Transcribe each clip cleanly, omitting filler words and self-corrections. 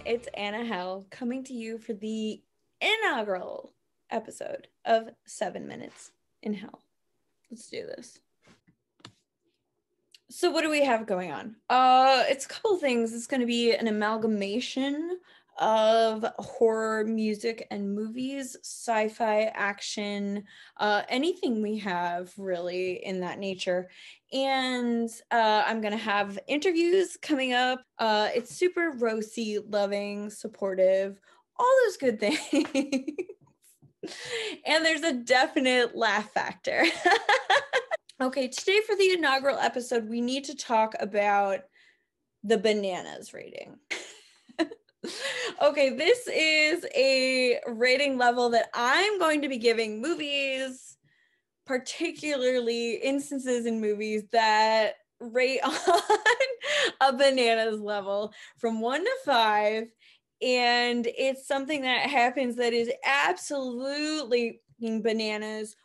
it's AnnaHelle coming to you for the inaugural episode of 7 Minutes in Hell. Let's do this. So what do we have going on? It's a couple things. It's going to be an amalgamation of horror music and movies, sci-fi, action, anything we have really in that nature. And I'm going to have interviews coming up. It's super rosy, loving, supportive, all those good things. And there's a definite laugh factor. Okay, today for the inaugural episode, we need to talk about the bananas rating. Okay, this is a rating level that I'm going to be giving movies, particularly instances in movies that rate on a bananas level from 1 to 5. And it's something that happens that is absolutely bananas,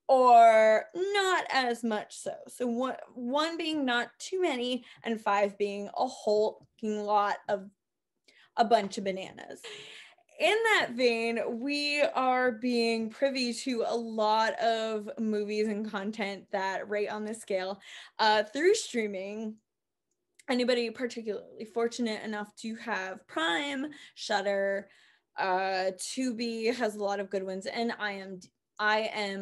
or not as much so. So one being not too many, and 5 being a whole lot of a bunch of bananas. In that vein, we are being privy to a lot of movies and content that rate on this scale through streaming. Anybody particularly fortunate enough to have Prime, Shudder, Tubi has a lot of good ones, and IMDb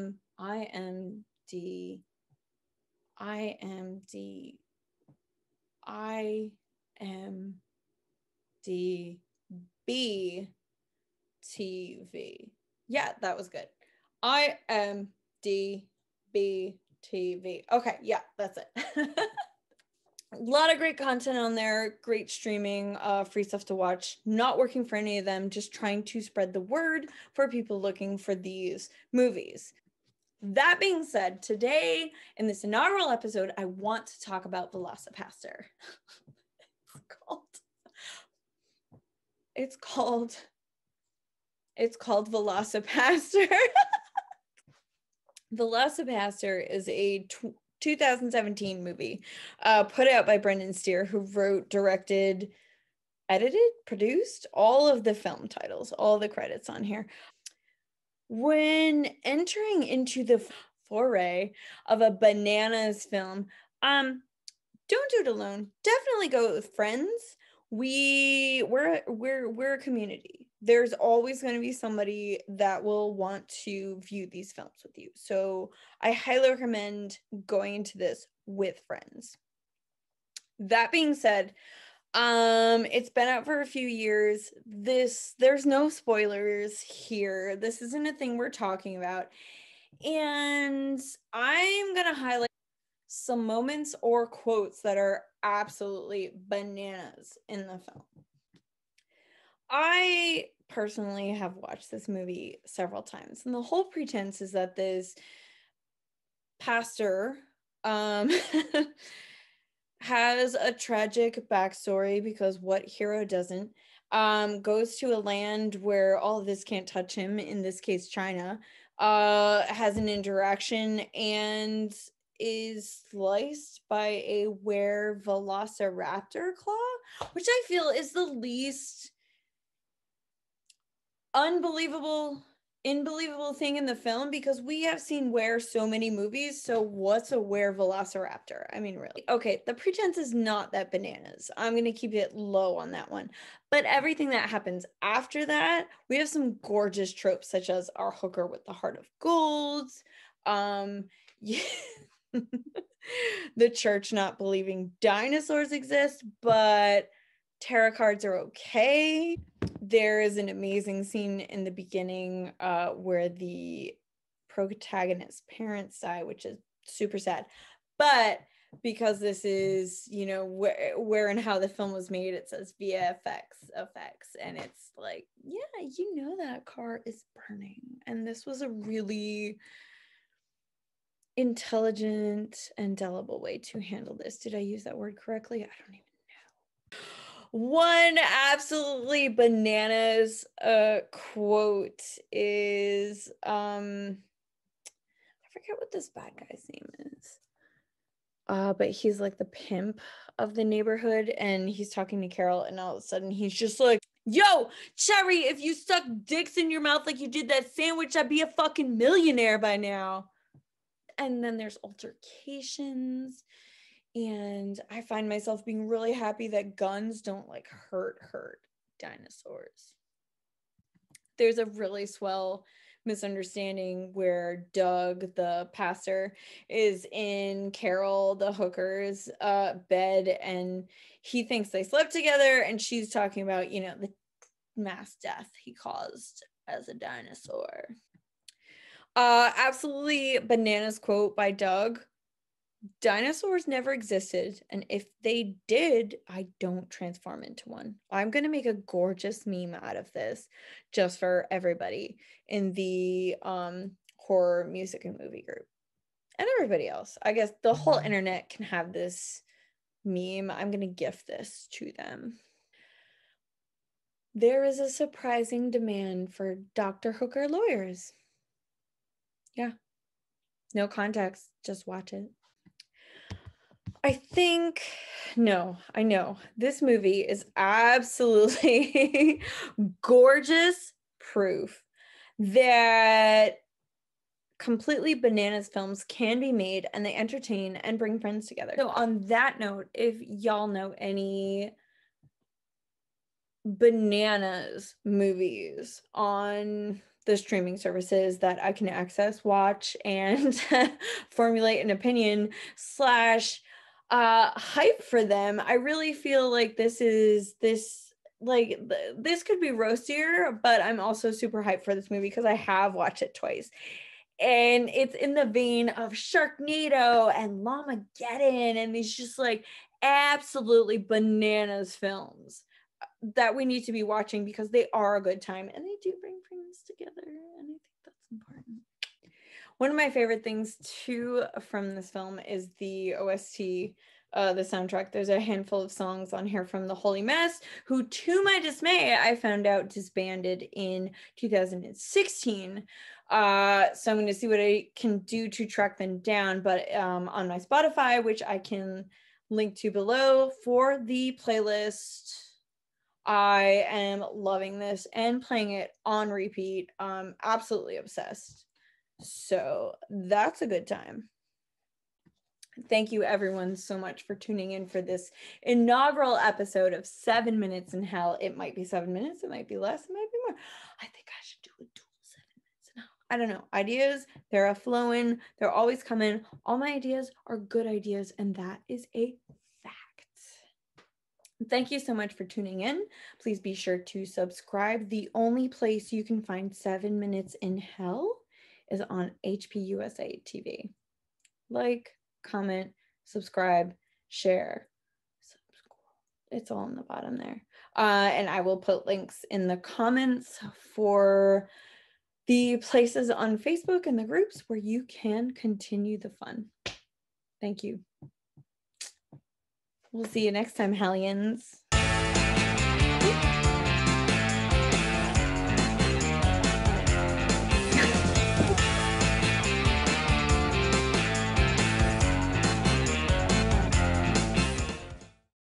TV. Yeah, that was good. IMDb TV. Okay, yeah, that's it. A lot of great content on there, great streaming, free stuff to watch. Not working for any of them, just trying to spread the word for people looking for these movies. That being said, today in this inaugural episode, I want to talk about VelociPastor. It's called VelociPastor. VelociPastor is a 2017 movie put out by Brendan Steer, who wrote, directed, edited, produced all of the film titles, all the credits on here. When entering into the foray of a bananas film, don't do it alone. Definitely go with friends. We're a community. There's always going to be somebody that will want to view these films with you. So I highly recommend going into this with friends. That being said, it's been out for a few years. There's no spoilers here. This isn't a thing we're talking about. And I'm going to highlight some moments or quotes that are absolutely bananas in the film. I personally have watched this movie several times, and the whole pretense is that this pastor has a tragic backstory, because what hero doesn't, goes to a land where all of this can't touch him, in this case China, has an interaction and is sliced by a velociraptor claw, which I feel is the least unbelievable thing in the film, because we have seen so many movies. So what's a velociraptor? I mean, really. Okay, the pretense is not that bananas. I'm going to keep it low on that one. But everything that happens after that, we have some gorgeous tropes, such as our hooker with the heart of gold. Yeah. The church not believing dinosaurs exist, but tarot cards are okay. There is an amazing scene in the beginning where the protagonist's parents die, which is super sad. But because this is, where and how the film was made, it says VFX effects. And it's like, yeah, that car is burning. And this was a really intelligent, indelible way to handle this. Did I use that word correctly? I don't even know. One absolutely bananas quote is I forget what this bad guy's name is. But he's like the pimp of the neighborhood, and he's talking to Carol, and all of a sudden he's just like, Yo, Cherry, if you stuck dicks in your mouth like you did that sandwich, I'd be a fucking millionaire by now. And then there's altercations. And I find myself being really happy that guns don't like hurt dinosaurs. There's a really swell misunderstanding where Doug, the pastor, is in Carol, the hooker's bed, and he thinks they slept together, and she's talking about, you know, the mass death he caused as a dinosaur. Absolutely bananas quote by Doug. Dinosaurs never existed, and if they did, I don't transform into one. I'm gonna make a gorgeous meme out of this just for everybody in the horror music and movie group and everybody else. I guess the whole internet can have this meme. I'm gonna gift this to them. There is a surprising demand for Dr. Hooker lawyers. Yeah, no context, just watch it. I know. This movie is absolutely gorgeous proof that completely bananas films can be made and they entertain and bring friends together. So on that note, if y'all know any bananas movies on the streaming services that I can access, watch, and formulate an opinion / hype for them, I really feel like this could be roastier, but I'm also super hyped for this movie because I have watched it twice. And it's in the vein of Sharknado and Llamageddon and these just like absolutely bananas films that we need to be watching because they are a good time and they do bring friends together, and I think that's important. One of my favorite things too from this film is the OST, the soundtrack. There's a handful of songs on here from the Holy Mess, who, to my dismay, I found out disbanded in 2016. So I'm going to see what I can do to track them down, but on my Spotify, which I can link to below for the playlist, I am loving this and playing it on repeat. Absolutely obsessed. So that's a good time. Thank you everyone so much for tuning in for this inaugural episode of 7 Minutes in Hell. It might be 7 minutes, it might be less, it might be more. I think I should do a dual 7 minutes in Hell. I don't know. Ideas, they're a flowing, they're always coming. All my ideas are good ideas, and that is a fact. Thank you so much for tuning in. Please be sure to subscribe. The only place you can find 7 Minutes in Hell is on HPUSA TV. Like, comment, subscribe, share. It's all in the bottom there. And I will put links in the comments for the places on Facebook and the groups where you can continue the fun. Thank you. We'll see you next time, Hellions.